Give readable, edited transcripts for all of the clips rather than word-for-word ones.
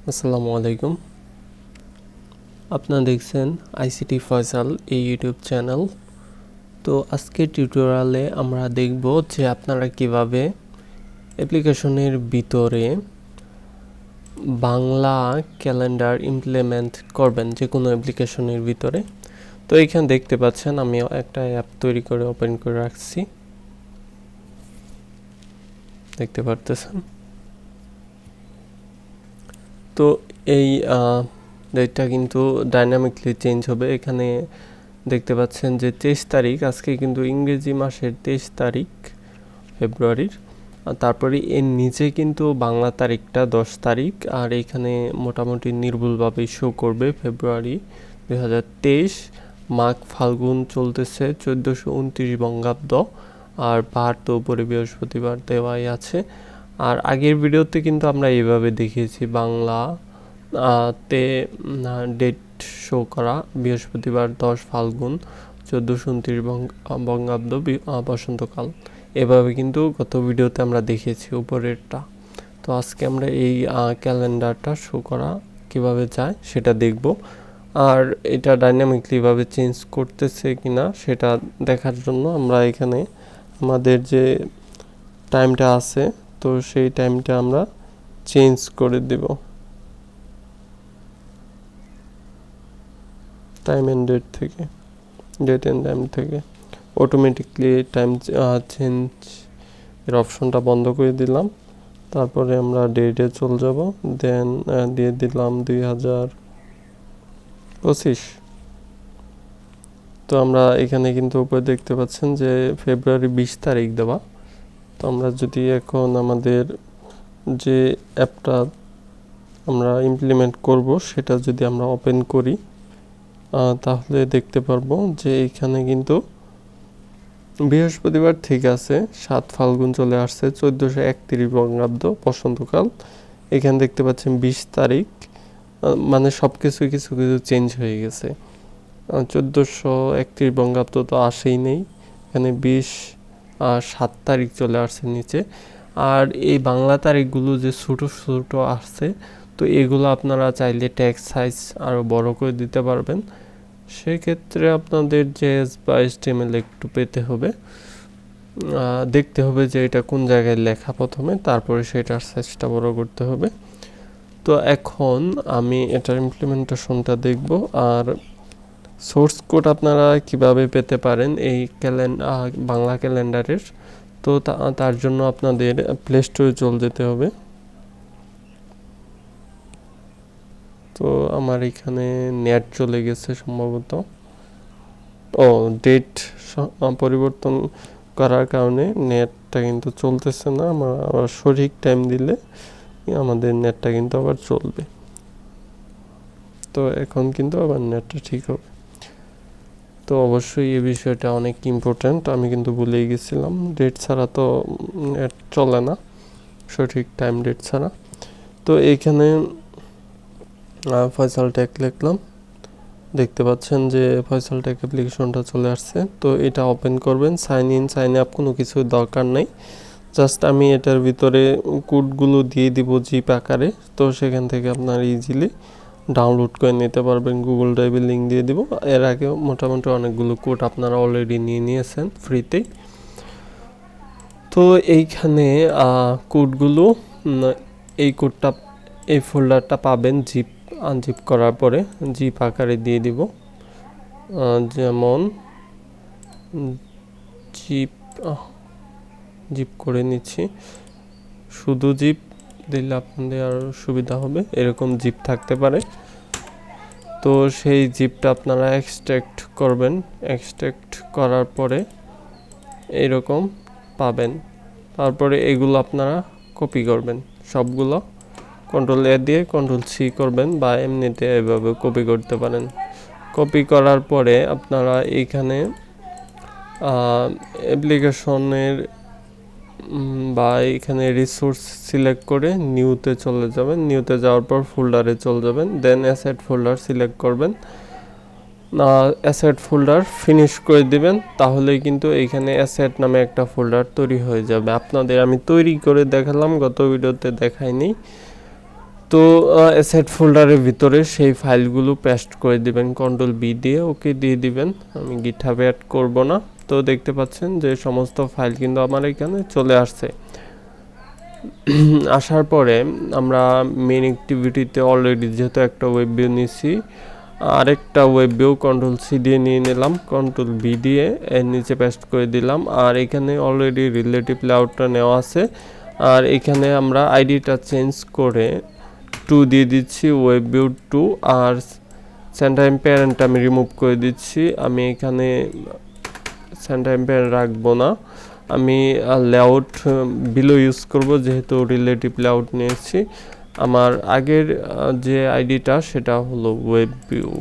আসসালামু আলাইকুম। আপনারা দেখছেন আইসিটি ফয়সাল এই ইউটিউব চ্যানেল। তো আজকের টিউটোরিয়ালে আমরা দেখব যে আপনারা কিভাবে অ্যাপ্লিকেশনের ভিতরে বাংলা ক্যালেন্ডার ইমপ্লিমেন্ট করবেন যে কোনো অ্যাপ্লিকেশনের ভিতরে। তো এখানে দেখতে পাচ্ছেন আমি একটা অ্যাপ তৈরি করে ওপেন করে রাখছি, দেখতে পারতেছেন। তো এই ডেটটা কিন্তু ডাইনামিকলি চেঞ্জ হবে। এখানে দেখতে পাচ্ছেন যে 23 তারিখ, আজকে কিন্তু ইংরেজি মাসের 23 তারিখ ফেব্রুয়ারির। তারপরে এর নিচে কিন্তু বাংলা তারিখটা 10 তারিখ, আর এখানে মোটামুটি নির্ভুলভাবে শো করবে ফেব্রুয়ারি 2023, মাঘ ফাল্গুন চলতেছে 1429 বঙ্গাব্দ, আর বার তো উপরে বৃহস্পতিবার দেওয়াই আছে। আর আগের ভিডিওতে কিন্তু আমরা এইভাবে দেখিয়েছি বাংলা তে ডেট শো করা বৃহস্পতিবার 10 ফাল্গুন 1429 বঙ্গাব্দ বসন্তকাল, এভাবে কিন্তু গত ভিডিওতে আমরা দেখিয়েছি উপরেরটা। তো আজকে আমরা এই ক্যালেন্ডারটা শো করা কিভাবে যায় সেটা দেখব, আর এটা ডাইনামিকলিভাবে চেঞ্জ করতেছে কিনা সেটা দেখার জন্য আমরা এখানে আমাদের যে টাইমটা আছে তো সেই টাইমটা আমরা চেঞ্জ করে দেব। টাইম অ্যান্ড ডেট থেকে, ডেট অ্যান্ড টাইম থেকে অটোমেটিকলি টাইম চেঞ্জ এর অপশনটা বন্ধ করে দিলাম। তারপরে আমরা ডেটে চলে যাব, দেন দিয়ে দিলাম 2025। তো আমরা এখানে কিন্তু উপরে দেখতে পাচ্ছেন যে ফেব্রুয়ারি 20 তারিখ দেওয়া। তো আমরা যদি এখন আমাদের যে অ্যাপটা আমরা ইমপ্লিমেন্ট করব সেটা যদি আমরা ওপেন করি তাহলে দেখতে পারবো যে এখানে কিন্তু বৃহস্পতিবার ঠিক আছে, 7 ফাল্গুন চলে আসছে 1431 বঙ্গাব্দ বসন্তকাল। এখানে দেখতে পাচ্ছেন 20 তারিখ, মানে সব কিছু কিছু চেঞ্জ হয়ে গেছে। 1431 বঙ্গাব্দ তো আসেই নেই, এখানে 7 তারিখ চলে আসছে নিচে। আর এই বাংলা তারিখগুলো যে ছোটো ছোটো আসছে, তো এগুলো আপনারা চাইলে টেক্সট সাইজ আরও বড় করে দিতে পারবেন। সেক্ষেত্রে আপনাদের জেএস বা HTML একটু পেতে হবে, দেখতে হবে যে এটা কোন জায়গায় লেখা প্রথমে, তারপরে সেটার সাইজটা বড় করতে হবে। তো এখন আমি এটার ইমপ্লিমেন্টেশনটা দেখব, আর সোর্স কোড আপনারা কিভাবে পেতে পারেন এই বাংলা ক্যালেন্ডারের। তো তার জন্য আপনাদের প্লে স্টোরে চলে যেতে হবে। তো আমার এখানে নেট চলে গেছে সম্ভবত, ডেট পরিবর্তন করার কারণে নেটটা কিন্তু চলতেছে না। আবার সঠিক টাইম দিলে আমাদের নেটটা কিন্তু আবার চলবে। তো এখন কিন্তু আবার নেটটা ঠিক হবে। তো অবশ্যই এই বিষয়টা অনেক ইম্পর্ট্যান্ট, আমি কিন্তু ভুলেই গেছিলাম। ডেট ছাড়া তো নেট চলে না, সঠিক টাইম ডেট ছাড়া। তো এইখানে ফয়সাল ট্যাগ লিখলাম, দেখতে পাচ্ছেন যে ফয়সাল ট্যাগ অ্যাপ্লিকেশনটা চলে আসছে। তো এটা ওপেন করবেন, সাইন ইন সাইন আপ কোনো কিছু দরকার নেই, জাস্ট আমি এটার ভিতরে কোডগুলো দিয়ে দিব জিপ আকারে। তো সেখান থেকে আপনার ইজিলি ডাউনলোড করে নিতে পারবেন, গুগল ড্রাইভের লিঙ্ক দিয়ে দিব। এর আগে মোটামুটি অনেকগুলো কোড আপনারা অলরেডি নিয়ে নিয়েছেন ফ্রিতে। তো এইখানে কোডগুলো, এই কোডটা এই ফোল্ডারটা পাবেন জিপ আনজিপ করার পরে, জিপ আকারে দিয়ে দিব। যেমন জিপ করে নিচ্ছি, শুধু জিপ দিলে আপনাদের আরও সুবিধা হবে, এরকম জিপ থাকতে পারে। তো সেই জিপটা আপনারা এক্সট্রাক্ট করবেন, এক্সট্রাক্ট করার পরে এরকম পাবেন। তারপরে এগুলো আপনারা কপি করবেন সবগুলো, Ctrl+A দিয়ে Ctrl+C করবেন, বা এমনিতে এভাবে কপি করতে পারেন। কপি করার পরে আপনারা এইখানে অ্যাপ্লিকেশনের বা এখানে রিসোর্স সিলেক্ট করে নিউতে চলে যাবেন। নিউতে যাওয়ার পর ফোল্ডারে চলে যাবেন, দেন অ্যাসেট ফোল্ডার সিলেক্ট করবেন, অ্যাসেট ফোল্ডার ফিনিশ করে দিবেন। তাহলেই কিন্তু এইখানে অ্যাসেট নামে একটা ফোল্ডার তৈরি হয়ে যাবে। আপনাদের আমি তৈরি করে দেখালাম, গত ভিডিওতে দেখাইনি। তো অ্যাসেট ফোল্ডারের ভিতরে সেই ফাইলগুলো পেস্ট করে দিবেন, কন্ট্রোল বি দিয়ে ওকে দিয়ে দিবেন। আমি গিটহাবে অ্যাড করব না। তো দেখতে পাচ্ছেন যে সমস্ত ফাইল কিন্তু আমার এখানে চলে আসছে। আসার পরে আমরা মেইন অ্যাক্টিভিটিতে অলরেডি যেহেতু একটা ওয়েব ভিউ নিছি, আরেকটা ওয়েব ভিউ কন্ট্রোল সি দিয়ে নিয়ে নিলাম, কন্ট্রোল বি দিয়ে এর নিচে পেস্ট করে দিলাম। আর এখানে অলরেডি রিলেটিভ লেআউটটা নেওয়া আছে। আর এখানে আমরা আইডিটা চেঞ্জ করে 2 দিয়ে দিচ্ছি, ওয়েব ভিউ 2। আর সেন্টার প্যারেন্ট আমি রিমুভ করে দিচ্ছি। আমি এখানে সেন্টার প্যারেন্ট রাখবো না, আমি লেআউট বিলো ইউজ করব, যেহেতু রিলেটিভ লেআউট নিয়েছি। আমার আগের যে আইডিটা সেটা হলো ওয়েব ভিউ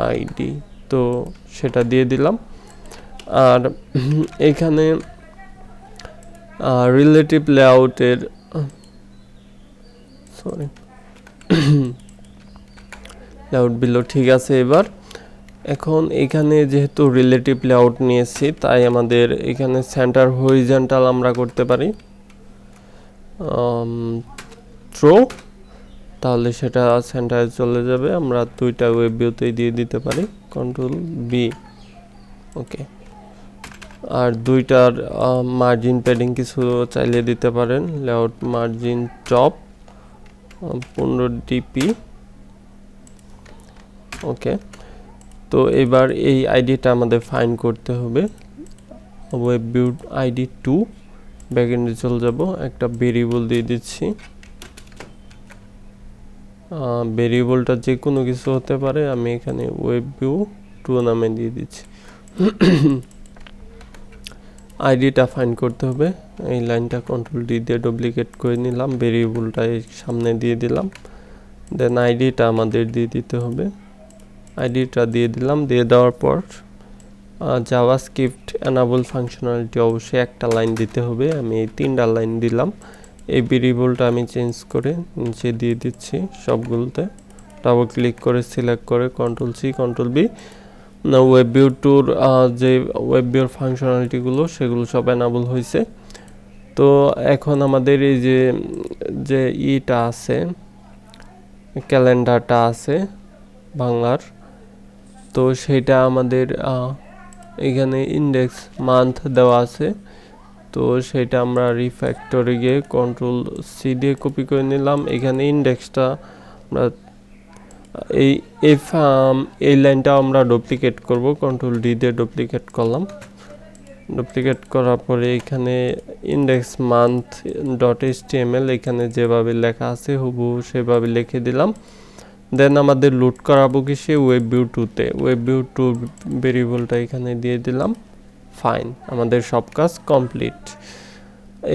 আইডি, তো সেটা দিয়ে দিলাম। আর এখানে রিলেটিভ লেআউটের সরি লেআউট বিলো ঠিক আছে। এবার এখন এখানে যেহেতু রিলেটিভ লেআউট নিয়েছি, তাই আমাদের এখানে সেন্টার হরিজন্টাল আমরা করতে পারি থ্রো, তাহলে সেটা সেন্টারে চলে যাবে। আমরা দুইটা ওয়েব ভিউতেই দিয়ে দিতে পারি, কন্ট্রোল বি, ওকে। আর দুইটার মার্জিন প্যাডিং কিছু চাইলে দিতে পারেন, লেআউট মার্জিন টপ 15 ডিপি, ওকে। তো এবার এই আইডিটা আমাদের ফাইন্ড করতে হবে, ওয়েব ভিউ আইডি 2, ব্যাকএন্ডে চলে যাব, একটা ভেরিয়েবল দিয়ে দিচ্ছি। ভেরিয়েবলটা যে কোনো কিছু হতে পারে, আমি এখানে ওয়েব ভিউ 2 নামে দিয়ে দিচ্ছি। আইডিটা ফাইন্ড করতে হবে, এই লাইনটা কন্ট্রোল ডি দিয়ে ডুপ্লিকেট করে নিলাম, ভেরিয়েবলটা এই সামনে দিয়ে দিলাম। দেন আইডিটা আমাদের দিয়ে দিতে হবে, আইডিটা দিয়ে দিলাম। দিয়ে দেওয়ার পর জাভাস্ক্রিপ্ট এনাবল ফাংশনালিটি অবশ্যই একটা লাইন দিতে হবে, আমি এই 3টা লাইন দিলাম। এই ভেরিয়েবলটা আমি চেঞ্জ করে নিচে দিয়ে দিচ্ছি সবগুলোতে, ডাবল ক্লিক করে সিলেক্ট করে control C control B. Web view টুর যে ওয়েব ভিউর ফাংশনালিটিগুলো সেগুলো সব এনাবল হয়েছে। তো এখন আমাদের এই যে ইটা আছে, ক্যালেন্ডারটা আছে বাংলার, তো সেটা আমাদের এখানে ইন্ডেক্স মান্থ দেওয়া আছে। তো সেটা আমরা রিফ্যাক্টরে গিয়ে কন্ট্রোল সি দিয়ে কপি করে নিলাম। এখানে ইন্ডেক্সটা আমরা এই লাইনটা আমরা ডুপ্লিকেট করব, কন্ট্রোল ডি দিয়ে ডুপ্লিকেট করলাম। ডুপ্লিকেট করার পরে এখানে ইন্ডেক্স মান্থ ডট এইচটিএমএল এখানে যেভাবে লেখা আছে হুবহু সেভাবে লিখে দিলাম। দেন আমাদের লোড করাবো কি সে ওয়েব ভিউ 2তে, ওয়েব ভিউ 2 ভেরিয়েবলটা এখানে দিয়ে দিলাম। ফাইন, আমাদের সব কাজ কমপ্লিট।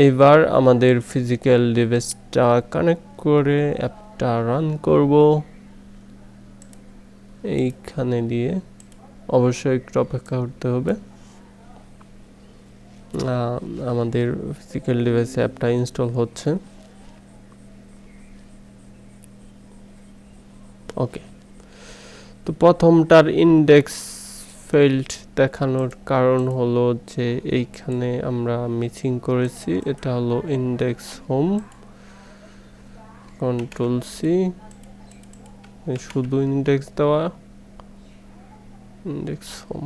এবার আমাদের ফিজিক্যাল ডিভাইসটা কানেক্ট করে অ্যাপটা রান করব। এইখানে দিয়ে অবশ্যই একটু অপেক্ষা করতে হবে, আমাদের ফিজিক্যাল ডিভাইসে অ্যাপটা ইনস্টল হচ্ছে। ওকে, তো প্রথমটার ইন্ডেক্স ফেল্ড দেখানোর কারণ হলো যে এইখানে আমরা মিসিং করেছি, এটা হলো ইন্ডেক্স হোম, কন্ট্রোল সি, শুধু ইন্ডেক্স দেওয়া, ইন্ডেক্স হোম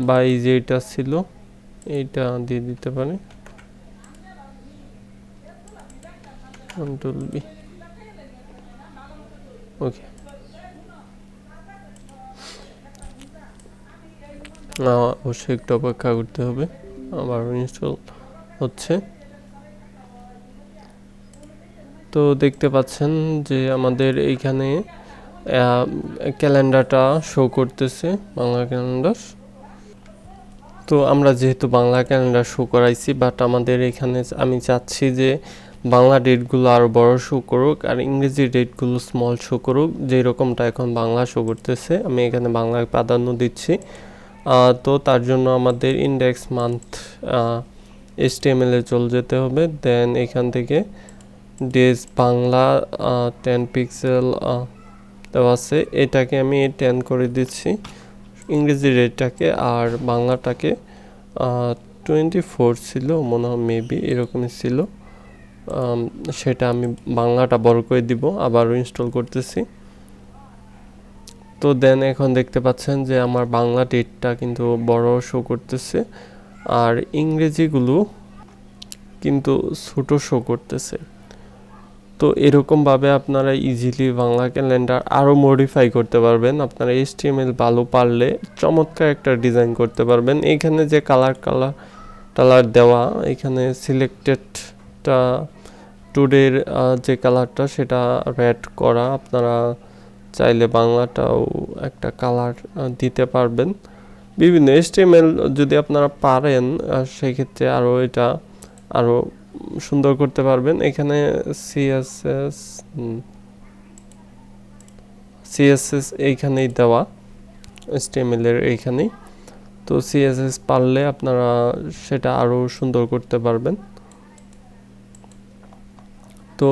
বা এই যে এটা ছিল এইটা দিয়ে দিতে পারে, কন্ট্রোল বি, ওকে। অবশ্যই একটু অপেক্ষা করতে হবে, আবার ইনস্টল হচ্ছে। তো দেখতে পাচ্ছেন যে আমাদের এইখানে ক্যালেন্ডারটা শো করতেছে, বাংলা ক্যালেন্ডার। তো আমরা যেহেতু বাংলা ক্যালেন্ডার শো করাইছি, বাট আমাদের এখানে আমি চাচ্ছি যে বাংলা ডেটগুলো আরও বড় শো করুক আর ইংরেজি ডেটগুলো স্মল শো করুক, যেরকমটা এখন বাংলা শো করতেছে। আমি এখানে বাংলায় প্রাধান্য দিচ্ছি। তো তার জন্য আমাদের ইন্ডেক্স মান্থ HTML-এ চলে যেতে হবে। দেন এখান থেকে ডেজ বাংলা 10 পিক্সেল দেওয়া আছে, এটাকে আমি 10 করে দিচ্ছি ইংরেজি ডেটটাকে, আর বাংলাটাকে 24 ছিল মনে হয়, মেবি এরকমই ছিল। সেটা আমি বাংলাটা বড় করে দিব, আবারও ইনস্টল করতেছি। তো দেন এখন দেখতে পাচ্ছেন যে আমার বাংলা টেক্সটটা কিন্তু বড় শো করতেছে, আর ইংরেজিগুলো কিন্তু ছোট শো করতেছে। তো এরকমভাবে আপনারা ইজিলি বাংলা ক্যালেন্ডার আরও মডিফাই করতে পারবেন। আপনারা HTML ভালো পারলে চমৎকার একটা ডিজাইন করতে পারবেন। এইখানে যে কালার দেওয়া, এখানে সিলেক্টেডটা টুডের যে কালারটা সেটা রেড করা, আপনারা চাইলে বাংলাটাও একটা কালার দিতে পারবেন। বিভিন্ন HTML যদি আপনারা পারেন সেই ক্ষেত্রে এটা আরও সুন্দর করতে পারবেন। এখানে CSS এইখানেই দেওয়া, HTML এর এইখানেই। তো CSS পারলে আপনারা সেটা আরও সুন্দর করতে পারবেন। তো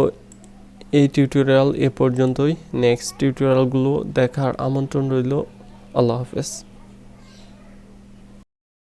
এই টিউটোরিয়াল এ পর্যন্তই। নেক্সট টিউটোরিয়ালগুলো দেখার আমন্ত্রণ রইল। আল্লাহ হাফেজ।